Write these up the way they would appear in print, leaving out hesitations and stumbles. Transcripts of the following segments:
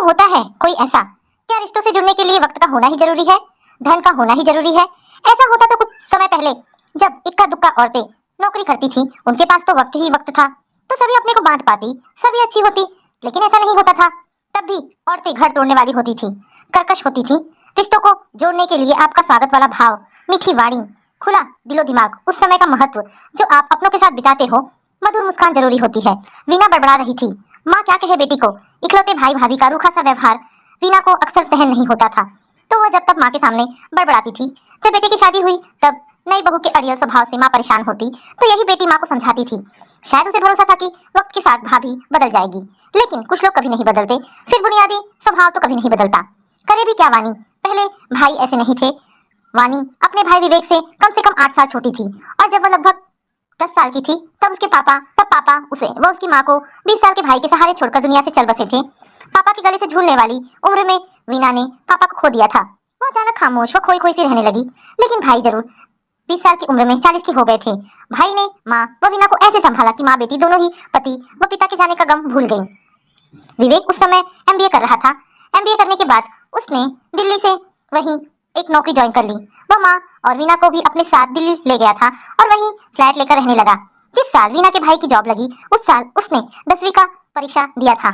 क्यों होता है कोई ऐसा? क्या रिश्तों से जुड़ने के लिए वक्त का होना ही जरूरी है? धन का होना ही जरूरी है? ऐसा होता तो कुछ समय पहले, जब इक्का दुक्का औरतें नौकरी करती थी, उनके पास तो वक्त ही वक्त था, तो सभी अपने को बांध पाती, सभी अच्छी होती। लेकिन ऐसा नहीं होता था। तब भी औरतें घर तोड़ने वाली होती थी, कर्कश होती थी। रिश्तों को जोड़ने के लिए आपका स्वागत वाला भाव, मीठी वाणी, खुला दिलो दिमाग, उस समय का महत्व जो आप अपनों के साथ बिताते हो, मधुर मुस्कान जरूरी होती है। वीना बड़बड़ा रही थी। माँ क्या कहे बेटी को, इकलौते भाई भाभी का रूखा सा व्यवहार वीना को अक्सर सहन नहीं होता था, तो वह जब तक माँ के सामने बड़बड़ाती थी। जब बेटी की शादी हुई तब नई बहू के अड़ियल स्वभाव से माँ परेशान होती, तो यही बेटी माँ को समझाती थी। शायद उसे भरोसा था कि वक्त के साथ भाभी बदल जाएगी, लेकिन कुछ लोग कभी नहीं बदलते। फिर बुनियादी स्वभाव तो कभी नहीं बदलता। करे भी क्या वानी, पहले भाई ऐसे नहीं थे। वानी अपने भाई विवेक से कम 8 साल छोटी थी, और जब वह लगभग 10 साल की थी तब पापा उसे व उसकी माँ को 20 साल के भाई के सहारे छोड़कर दुनिया से चल बसे थे। पापा के गले से झूलने वाली उम्र में वीना ने पापा को खो दिया था। वह अचानक खामोश व खोई खोई सी रहने लगी, लेकिन भाई जरूर 20 साल की उम्र में 40 के हो गए थे। भाई ने माँ व वीना को ऐसे संभाला कि माँ बेटी दोनों ही पति व पिता के जाने का गम भूल गई। विवेक उस समय एमबीए कर रहा था। एमबीए करने के बाद उसने दिल्ली से वहीं एक नौकरी ज्वाइन कर ली। वह माँ और वीना को भी अपने साथ दिल्ली ले गया था और वहीं फ्लैट लेकर रहने लगा। जिस साल वीना के भाई की जॉब लगी, उस साल उसने 10वीं का परीक्षा दिया था।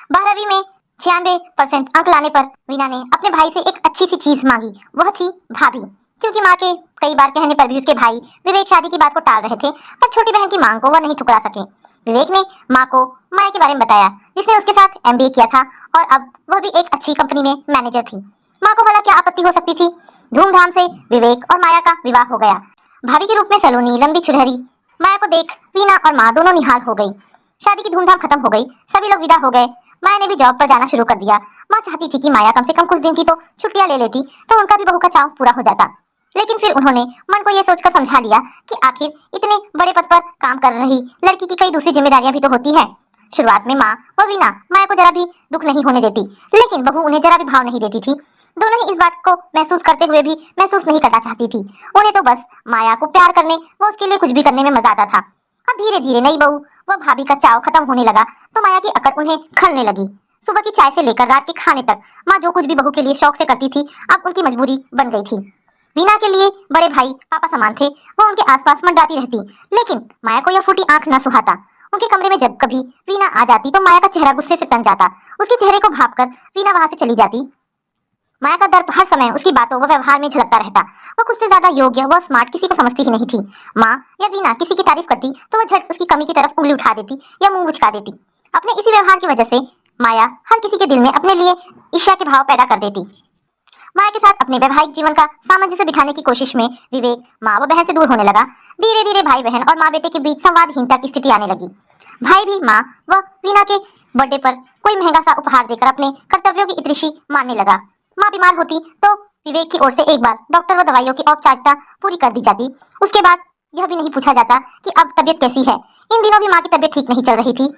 12वीं में 96% अंक लाने पर वीना ने अपने भाई से एक अच्छी सी चीज मांगी, वह थी भाभी। क्योंकि माँ के कई बार कहने पर भी उसके भाई विवेक शादी की बात को टाल रहे थे, पर छोटी बहन की मांग को वह नहीं ठुकरा सके। विवेक ने माँ को माया के बारे में बताया, जिसने उसके साथ एमबीए किया था और अब वह भी एक अच्छी कंपनी में मैनेजर थी। माँ को भला क्या आपत्ति हो सकती थी। धूमधाम से विवेक और माया का विवाह हो गया। भाभी के रूप में सलोनी लंबी चुनहरी माया को देख वीना और माँ दोनों निहाल हो गई। शादी की धूमधाम खत्म हो गई, सभी लोग विदा हो गए। माया ने भी जॉब पर जाना शुरू कर दिया। माँ चाहती थी कि माया कम से कम कुछ दिन की तो छुट्टियां ले लेती, तो उनका भी बहू का चाव पूरा हो जाता। लेकिन फिर उन्होंने मन को यह सोचकर समझा लिया कि आखिर इतने बड़े पद पर काम कर रही लड़की की कई दूसरी जिम्मेदारियां भी तो होती है। शुरुआत में माँ व वीना माया को जरा भी दुख नहीं होने देती, लेकिन बहू उन्हें जरा भी भाव नहीं देती थी। दोनों ही इस बात को महसूस करते हुए भी महसूस नहीं करना चाहती थी। उन्हें तो बस माया को प्यार करने व उसके लिए कुछ भी करने में मजा आता था। अब धीरे धीरे नई बहू व भाभी का चाव खत्म होने लगा, तो माया की अकड़ उन्हें खलने लगी। सुबह की चाय से लेकर रात के खाने तक माँ जो कुछ भी बहू के लिए शौक से करती थी, अब उनकी मजबूरी बन गई थी। वीना के लिए बड़े भाई पापा समान थे, वो उनके आसपास मंडराती रहती, लेकिन माया को यह फूटी आंख न सुहाता। उनके कमरे में जब कभी वीना आ जाती तो माया का चेहरा गुस्से से तन जाता। उसके चेहरे को भांपकर वीना वहां से चली जाती। माया का दर्प हर समय उसकी बातों व व्यवहार में झलकता रहता। वह खुद से ज्यादा योग्य व स्मार्ट किसी को समझती ही नहीं थी। माँ या वीना किसी की तारीफ करती तो वह झट उसकी कमी की तरफ उंगली उठा देती या मुंह मुचका देती। अपने इसी व्यवहार की वजह से माया हर किसी के दिल में अपने लिए ईर्ष्या के भाव पैदा कर देती। माया के साथ अपने वैवाहिक जीवन का सामंजस्य बिठाने की कोशिश में विवेक माँ व बहन से दूर होने लगा। धीरे धीरे भाई बहन और माँ बेटे के बीच संवादहीनता की स्थिति आने लगी। भाई भी माँ व वीना के बर्थडे पर कोई महंगा सा उपहार देकर अपने कर्तव्यों की इतरिशी मानने लगा। माँ बीमार होती तो विवेक की ओर से एक बार डॉक्टर व दवाइयों की औपचारिकता पूरी कर दी जाती। उसके बाद यह भी नहीं पूछा जाता कि अब तबीयत कैसी है। इन दिनों भी माँ की तबीयत ठीक नहीं चल रही थी।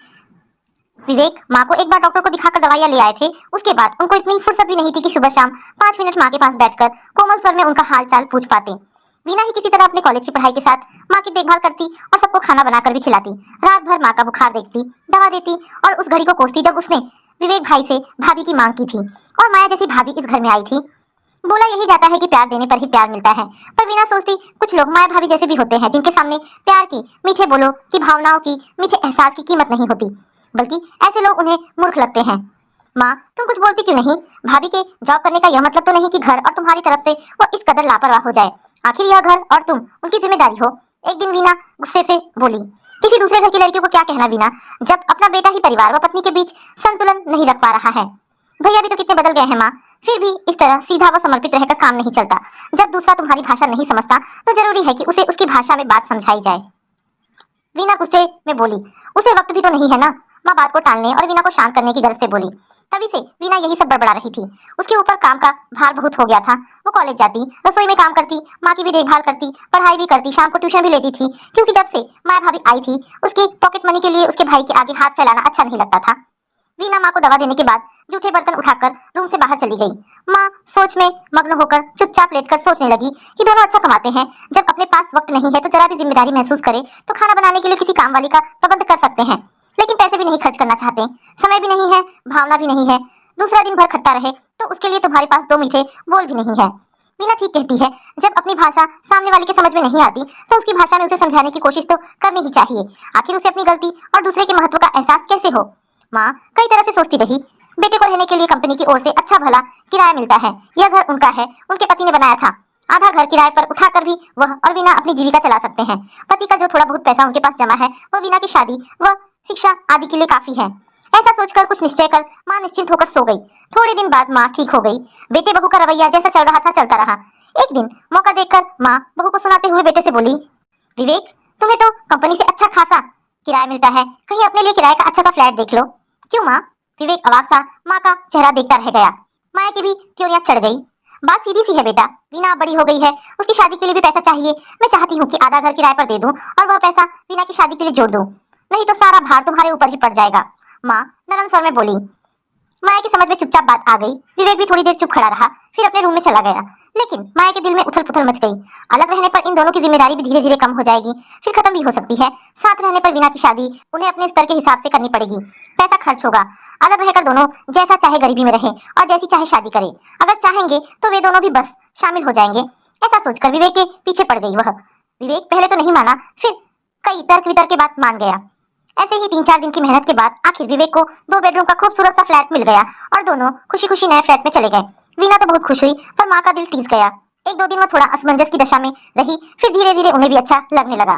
विवेक माँ को एक बार डॉक्टर को दिखाकर दवाइयाँ ले आए थे। उसके बाद उनको इतनी फुर्सत भी नहीं थी कि सुबह शाम 5 मिनट माँ के पास बैठकर कोमल स्वर में उनका हाल चाल पूछ पाते। वीना ही किसी तरह अपने कॉलेज की पढ़ाई के साथ माँ की देखभाल करती और सबको खाना बनाकर भी खिलाती। रात भर माँ का बुखार देखती, दवा देती और उस घड़ी को कोसती जब उसने विवेक भाई से भाभी की मांग की थी और माया जैसी भाभी इस घर में आई थी। बोला यही जाता है कि प्यार देने पर ही प्यार मिलता है, पर वीना सोचती कुछ लोग माया भाभी जैसे भी होते हैं, जिनके सामने प्यार की, मीठे बोलों की, भावनाओं की, मीठे एहसास की कीमत नहीं होती, बल्कि ऐसे लोग उन्हें मूर्ख लगते हैं। माँ तुम कुछ बोलती क्यों नहीं? भाभी के जॉब करने का यह मतलब तो नहीं कि घर और तुम्हारी तरफ से वो इस कदर लापरवाह हो जाए। आखिर यह घर और तुम उनकी जिम्मेदारी हो। एक दिन वीना गुस्से से बोली, किसी दूसरे घर की लड़कियों को क्या कहना वीना, जब अपना बेटा ही परिवार व पत्नी के बीच संतुलन नहीं रख पा रहा है। भैया भी तो कितने बदल गए हैं माँ, फिर भी इस तरह सीधा व समर्पित रहकर काम नहीं चलता। जब दूसरा तुम्हारी भाषा नहीं समझता तो जरूरी है कि उसे उसकी भाषा में बात समझाई जाए। वीना गुस्से में बोली, उसे वक्त भी तो नहीं है ना। माँ बात को टालने और वीना को शांत करने की गरज से बोली। तभी से वीना यही सब बड़बड़ा रही थी। उसके ऊपर काम का भार बहुत हो गया था। वो कॉलेज जाती, रसोई में काम करती, माँ की भी देखभाल करती, पढ़ाई भी करती, शाम को ट्यूशन भी लेती थी, क्योंकि जब से माया भाभी आई थी उसके पॉकेट मनी के लिए उसके भाई के आगे हाथ फैलाना अच्छा नहीं लगता था। वीना माँ को दवा देने के बाद जूठे बर्तन उठाकर रूम से बाहर चली गई। माँ सोच में मग्न होकर चुपचाप लेटकर सोचने लगी कि दोनों अच्छा कमाते हैं, जब अपने पास वक्त नहीं है तो जरा भी जिम्मेदारी महसूस करे तो खाना बनाने के लिए किसी काम वाली का प्रबंध कर सकते हैं। लेकिन पैसे भी नहीं खर्च करना चाहते, समय भी नहीं है, भावना भी नहीं है, दूसरा दिन भर खट्टा रहे तो उसके लिए तुम्हारे पास दो मीठे बोल भी नहीं है। मीना ठीक कहती है, जब अपनी भाषा सामने वाले के समझ में नहीं आती तो उसकी भाषा में उसे समझाने की कोशिश तो करनी ही चाहिए। आखिर उसे अपनी गलती और दूसरे के महत्व का एहसास कैसे हो। माँ कई तरह से सोचती रही। बेटे को रहने के लिए कंपनी की ओर से अच्छा भला किराया मिलता है। यह घर उनका है, उनके पति ने बनाया था। आधा घर किराए पर उठाकर भी वह और वीना अपनी जीविका चला सकते हैं। पति का जो थोड़ा बहुत पैसा उनके पास जमा है वह वीना की शादी व शिक्षा आदि के लिए काफी है। ऐसा सोचकर कुछ निश्चय कर माँ निश्चिंत होकर सो गई। थोड़े दिन बाद माँ ठीक हो गई। बेटे बहू का रवैया जैसा चल रहा था चलता रहा। एक दिन मौका देखकर माँ बहू को सुनाते हुए बेटे से बोली, विवेक तुम्हें तो कंपनी से अच्छा खासा किराया मिलता है, कहीं अपने लिए किराए का अच्छा सा फ्लैट देख लो। क्यों माँ? विवेक अवाक सा माँ का चेहरा देखता रह गया। माँ की भी त्योरियां चढ़ गई। बात सीधी सी है बेटा, वीना बड़ी हो गई है, उसकी शादी के लिए भी पैसा चाहिए। मैं चाहती हूँ कि आधा घर किराए पर दे दूं और वह पैसा वीना की शादी के लिए जोड़ दूं, नहीं तो सारा भार तुम्हारे ऊपर ही पड़ जाएगा। माँ नरम स्वर में बोली। माया की समझ में चुपचाप बात आ गई। विवेक भी थोड़ी देर चुप खड़ा रहा, फिर अपने रूम में चला गया। लेकिन माया के दिल में उथल पुथल मच गई। अलग रहने पर इन दोनों की जिम्मेदारी भी धीरे धीरे कम हो जाएगी, फिर खत्म भी हो सकती है। साथ रहने पर वीना की शादी उन्हें अपने स्तर के हिसाब से करनी पड़ेगी। पैसा खर्च होगा। अलग रहकर दोनों जैसा चाहे गरीबी में रहे और जैसी चाहे शादी करे। अगर चाहेंगे तो वे दोनों भी बस शामिल हो जाएंगे। ऐसा सोचकर विवेक के पीछे पड़ गई वह। विवेक पहले तो नहीं माना, फिर कई तर्क वितर्क के बाद मान गया। ऐसे ही 3-4 दिन की मेहनत के बाद आखिर विवेक को 2 बेडरूम का खूबसूरत सा फ्लैट मिल गया और दोनों खुशी खुशी नए फ्लैट में चले गए। वीना तो बहुत खुश हुई, पर माँ का दिल टीस गया। 1-2 दिन वह थोड़ा असमंजस की दशा में रही, फिर धीरे धीरे उन्हें भी अच्छा लगने लगा।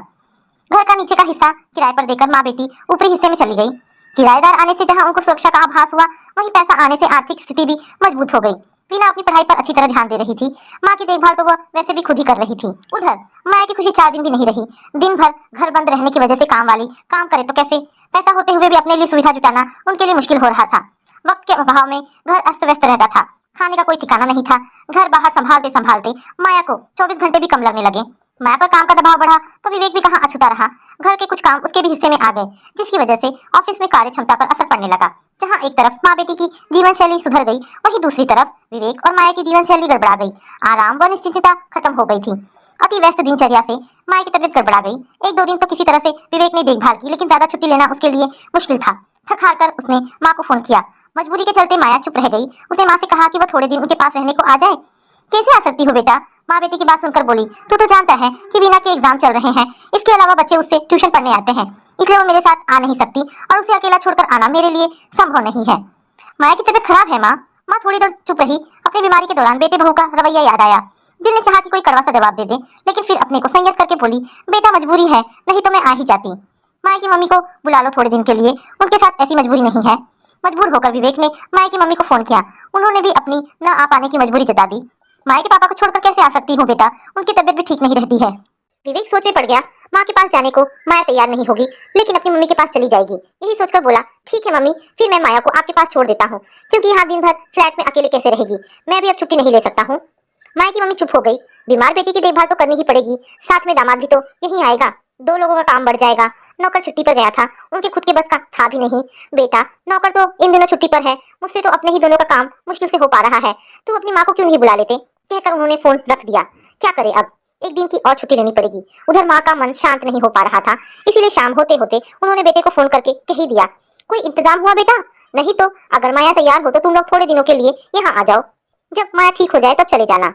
घर का नीचे का हिस्सा किराए पर देकर माँ बेटी ऊपरी हिस्से में चली गई। किराएदार आने से जहाँ उनको सुरक्षा का आभास हुआ, वहीं पैसा आने से आर्थिक स्थिति भी मजबूत हो गई। वीना अपनी पढ़ाई पर अच्छी तरह ध्यान दे रही थी। माँ की देखभाल तो वह वैसे भी खुद ही कर रही थी। उधर माया की खुशी 4 दिन भी नहीं रही। दिन भर घर बंद रहने की वजह से काम वाली काम करे तो कैसे, पैसा होते हुए भी अपने लिए सुविधा जुटाना उनके लिए मुश्किल हो रहा था। वक्त के अभाव में घर अस्त व्यस्त रहता था। खाने का कोई ठिकाना नहीं था। घर बाहर संभालते संभालते माया को 24 घंटे भी कम लगने लगे। माया पर काम का दबाव बढ़ा तो विवेक भी कहाँ अछूता रहा। घर के कुछ काम उसके भी हिस्से में आ गए, जिसकी वजह से ऑफिस में कार्य क्षमता पर असर पड़ने लगा। जहाँ एक तरफ माँ बेटी की जीवन शैली सुधर गई, वहीं दूसरी तरफ विवेक और माया की जीवन शैली गड़बड़ा गई। आराम व निश्चिंतता खत्म हो गई थी। अति व्यस्त दिनचर्या से माया की तबीयत गड़बड़ा गई। 1-2 दिन तो किसी तरह से विवेक ने देखभाल की, लेकिन ज्यादा छुट्टी लेना उसके लिए मुश्किल था। थक हार कर उसने माँ को फोन किया। मजबूरी के चलते माया चुप रह गई। उसने माँ से कहा कि वह थोड़े दिन उनके पास रहने को आ जाए। कैसे आ सकती हो बेटा? माँ बेटी की बात सुनकर बोली, तू तो जानता है कि वीना के एग्जाम चल रहे हैं। इसके अलावा बच्चे उससे ट्यूशन पढ़ने आते हैं, इसलिए वो मेरे साथ आ नहीं सकती और उसे अकेला छोड़कर आना मेरे लिए संभव नहीं है। माया की तबीयत खराब है माँ। माँ थोड़ी देर चुप रही। अपनी बीमारी के दौरान बेटे बहू का रवैया याद आया। दिल ने चाहा कि कोई कड़वा सा जवाब दे दे, लेकिन फिर अपने को संयत करके बोली, बेटा मजबूरी है, नहीं तो मैं आ ही जाती। माया की मम्मी को बुला लो थोड़े दिन के लिए, उनके साथ ऐसी मजबूरी नहीं है। मजबूर होकर विवेक ने माया की मम्मी को फोन किया। उन्होंने भी अपनी न आ पाने की मजबूरी जता दी। माया के पापा को छोड़कर कैसे आ सकती हूँ बेटा, उनकी तबीयत भी ठीक नहीं रहती है। विवेक सोच में पड़ गया। माँ के पास जाने को माया तैयार नहीं होगी, लेकिन अपनी मम्मी के पास चली जाएगी। यही सोचकर बोला, ठीक है मम्मी, फिर मैं माया को आपके पास छोड़ देता हूँ, क्योंकि यहाँ दिन भर फ्लैट में अकेले कैसे रहेगी। मैं भी अब छुट्टी नहीं ले सकता हूँ। माया की मम्मी चुप हो गई। बीमार बेटी की देखभाल तो करनी ही पड़ेगी, साथ में दामाद भी तो यहीं आएगा। 2 लोगों का काम बढ़ जाएगा। नौकर छुट्टी पर गया था, उनके खुद के बस का था भी नहीं। बेटा नौकर तो इन दिनों छुट्टी पर है, मुझसे तो अपने ही दोनों का काम मुश्किल से हो पा रहा है। तू अपनी माँ को क्यों नहीं बुला लेते? कहकर उन्होंने फोन रख दिया। क्या करे अब, 1 दिन की और छुट्टी लेनी पड़ेगी। उधर माँ का मन शांत नहीं हो पा रहा था, इसीलिए शाम होते होते उन्होंने बेटे को फोन करके कह दिया, कोई इंतजाम हुआ बेटा? नहीं तो अगर माया तैयार हो तो तुम लोग थोड़े दिनों के लिए यहाँ आ जाओ, जब माया ठीक हो जाए तब चले जाना।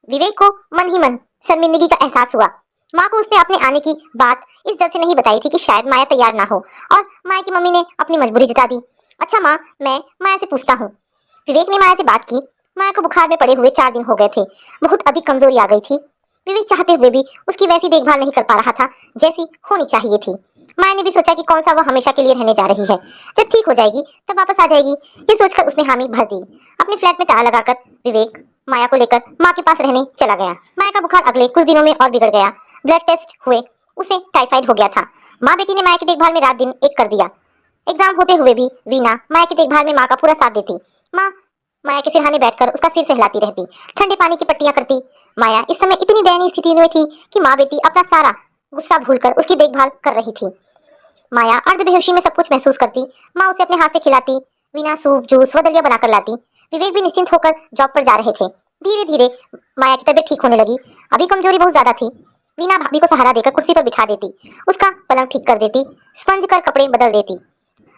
विवेक को मन ही मन शर्मिंदगी का एहसास हुआ। माँ को उसने अपने आने की बात इस डर से नहीं बताई थी कि शायद माया तैयार ना हो, और माया की मम्मी ने अपनी मजबूरी जता दी। अच्छा माँ, मैं माया से पूछता हूँ। विवेक ने माया से बात की। माया को बुखार में पड़े हुए 4 दिन हो गए थे। बहुत अधिक कमजोरी आ गई थी। विवेक चाहते हुए भी उसकी वैसी देखभाल नहीं कर पा रहा था जैसी होनी चाहिए थी। माया ने भी सोचा कि कौन सा वो हमेशा के लिए रहने जा रही है, जब ठीक हो जाएगी तब वापस आ जाएगी। ये सोचकर उसने हामी भर दी। अपने फ्लैट में ताला लगाकर विवेक माया को लेकर माँ के पास रहने चला गया। माया का बुखार अगले कुछ दिनों में और बिगड़ गया। ब्लड टेस्ट हुए, उसे टाइफाइड हो गया था। माँ बेटी ने माया की देखभाल में रात दिन एक कर दिया। एग्जाम होते हुए भी वीना माया की देखभाल में माँ का पूरा साथ देती। माँ माया के सिरहाने बैठकर उसका सिर सहलाती रहती, ठंडे पानी की पट्टियां करती। माया इस समय इतनी दयनीय स्थिति में थी कि माँ बेटी अपना सारा गुस्सा भूलकर उसकी देखभाल कर रही थी। माया अर्धबेहोशी में सब कुछ महसूस करती। माँ उसे अपने हाथ से खिलाती। वीना सूप जूस व दलिया बनाकर लाती। विवेक भी निश्चिंत होकर जॉब पर जा रहे थे। धीरे धीरे माया की तबीयत ठीक होने लगी। अभी कमजोरी बहुत ज्यादा थी। वीना भाभी को सहारा देकर कुर्सी पर बिठा देती, उसका पलंग ठीक कर देती, स्पंज कर कपड़े बदल देती।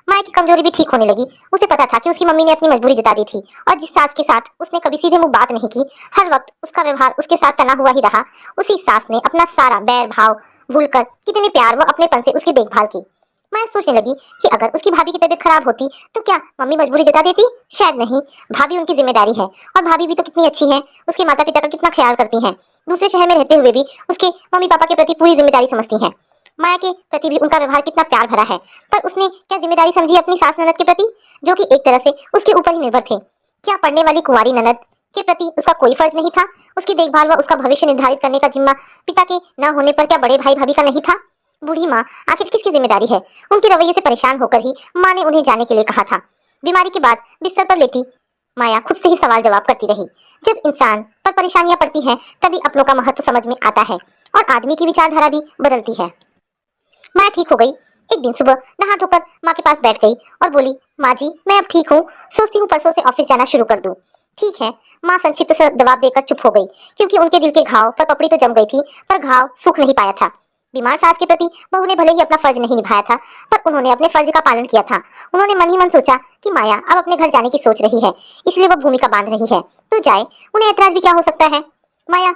माया की कमजोरी भी ठीक होने लगी। उसे पता था कि उसकी मम्मी ने अपनी मजबूरी जता दी थी और जिस सास के साथ उसने कभी सीधे मुंह बात नहीं की, हर वक्त उसका व्यवहार उसके साथ तना हुआ ही रहा, उसी सास ने अपना सारा बैर भाव भूलकर कितने प्यार व अपनेपन से उसकी देखभाल की। मैं सोचने लगी कि अगर उसकी भाभी की तबीयत खराब होती तो क्या मम्मी मजबूरी जता देती? शायद नहीं। भाभी उनकी जिम्मेदारी है और भाभी भी तो कितनी अच्छी है, उसके माता पिता का कितना ख्याल करती हैं, दूसरे शहर में रहते हुए भी उसके मम्मी पापा के प्रति पूरी जिम्मेदारी समझती हैं। माया के प्रति भी उनका व्यवहार कितना प्यार भरा है, पर उसने क्या जिम्मेदारी समझी अपनी सास ननद के प्रति, जो कि एक तरह से उसके ऊपर ही निर्भर थे? क्या पढ़ने वाली कुंवारी ननद के प्रति उसका कोई फर्ज नहीं था? उसकी देखभाल व उसका भविष्य निर्धारित करने का जिम्मा पिता के न होने पर क्या बड़े भाई भाभी का नहीं था? बूढ़ी माँ आखिर किसकी जिम्मेदारी है? उनके रवैये से परेशान होकर ही माँ ने उन्हें जाने के लिए कहा था। बीमारी के बाद बिस्तर पर लेटी माया खुद से ही सवाल जवाब करती रही। जब इंसान पर परेशानियां पड़ती हैं तभी अपनों का महत्व समझ में आता है और आदमी की विचारधारा भी बदलती है। माया ठीक हो गई। एक दिन सुबह नहा धोकर माँ के पास बैठ गई और बोली, माँ जी मैं अब ठीक हूँ, सोचती हूँ परसों से ऑफिस जाना शुरू कर दूँ। ठीक है। माँ संक्षिप्त से जवाब देकर चुप हो गई, क्योंकि उनके दिल के घाव पर पपड़ी तो जम गई थी, पर घाव सूख नहीं पाया था। बीमार सास के प्रति बहू ने भले ही अपना फर्ज नहीं निभाया था, पर उन्होंने अपने फर्ज का पालन किया था। उन्होंने मन ही मन सोचा कि माया अब अपने घर जाने की सोच रही है, इसलिए वह भूमिका बांध रही है, तो जाए, उन्हें ऐतराज भी क्या हो सकता है। माया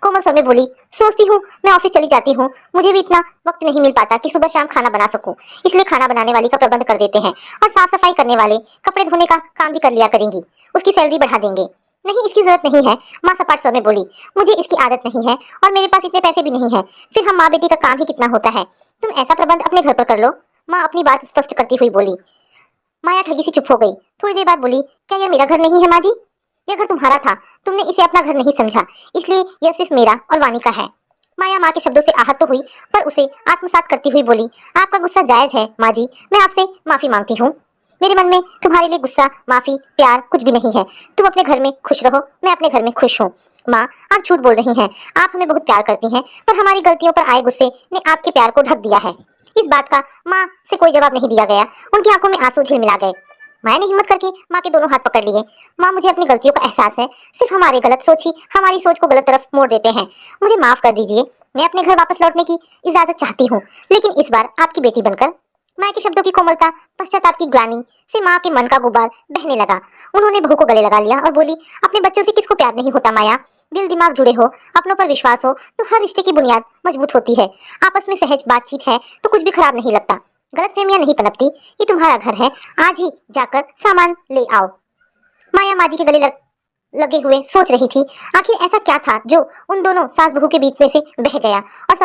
कोमल स्वर में बोली, सोचती हूँ मैं ऑफिस चली जाती हूँ, मुझे भी इतना वक्त नहीं मिल पाता कि सुबह शाम खाना बना सकूं, इसलिए खाना बनाने वाली का प्रबंध कर देते हैं और साफ सफाई करने वाले कपड़े धोने का काम भी कर लिया करेंगी, उसकी सैलरी बढ़ा देंगे। नहीं, इसकी जरूरत नहीं है, माँ सपाट स्वर में बोली, मुझे इसकी आदत नहीं है और मेरे पास इतने पैसे भी नहीं है, फिर हम माँ बेटी का काम ही कितना होता है, तुम ऐसा प्रबंध अपने घर पर कर लो। माँ अपनी बात स्पष्ट करती हुई बोली। माया ठगी सी चुप हो गई। थोड़ी देर बाद बोली, क्या यह मेरा घर नहीं है माँ जी? यह घर तुम्हारा था, तुमने इसे अपना घर नहीं समझा, इसलिए यह सिर्फ मेरा और वानी का है। माया माँ के शब्दों से आहत तो हुई, पर उसे आत्मसात करती हुई बोली, आपका गुस्सा जायज है माँ जी, मैं आपसे माफी मांगती हूँ। मेरे मन में तुम्हारे लिए गुस्सा, माफी, प्यार कुछ भी नहीं है। तुम अपने घर में खुश रहो, मैं अपने घर में खुश हूँ। माँ आप झूठ बोल रही हैं, आप हमें बहुत प्यार करती हैं, पर हमारी गलतियों पर आए गुस्से ने आपके प्यार को ढक दिया है। इस बात का माँ से कोई जवाब नहीं दिया गया। उनकी आंखों में आंसू झिलमिला गए। माया ने हिम्मत करके माँ के दोनों हाथ पकड़ लिए। माँ मुझे अपनी गलतियों का एहसास है, सिर्फ हमारी गलत सोच ही हमारी सोच को गलत तरफ मोड़ देते हैं। मुझे माफ कर दीजिए, मैं अपने घर वापस लौटने की इजाजत चाहती हूँ, लेकिन इस बार आपकी बेटी बनकर। माँ के शब्दों की कोमलता, पश्चाताप की ग्लानि से माँ के मन का गुबार बहने लगा। उन्होंने बहू को गले लगा लिया और बोली, अपने बच्चों से किसको प्यार नहीं होता माया? दिल दिमाग जुड़े हो, अपनों पर विश्वास हो तो हर रिश्ते की बुनियाद मजबूत होती है। आपस में सहज बातचीत है तो कुछ भी खराब नहीं लगता, गलतफहमियां नहीं पनपती। ये तुम्हारा घर है, आज ही जाकर सामान ले आओ। माया माँ जी के गले लगे हुए सोच रही थी, आखिर ऐसा क्या था जो उन दोनों सास बहू के बीच में से बह गया और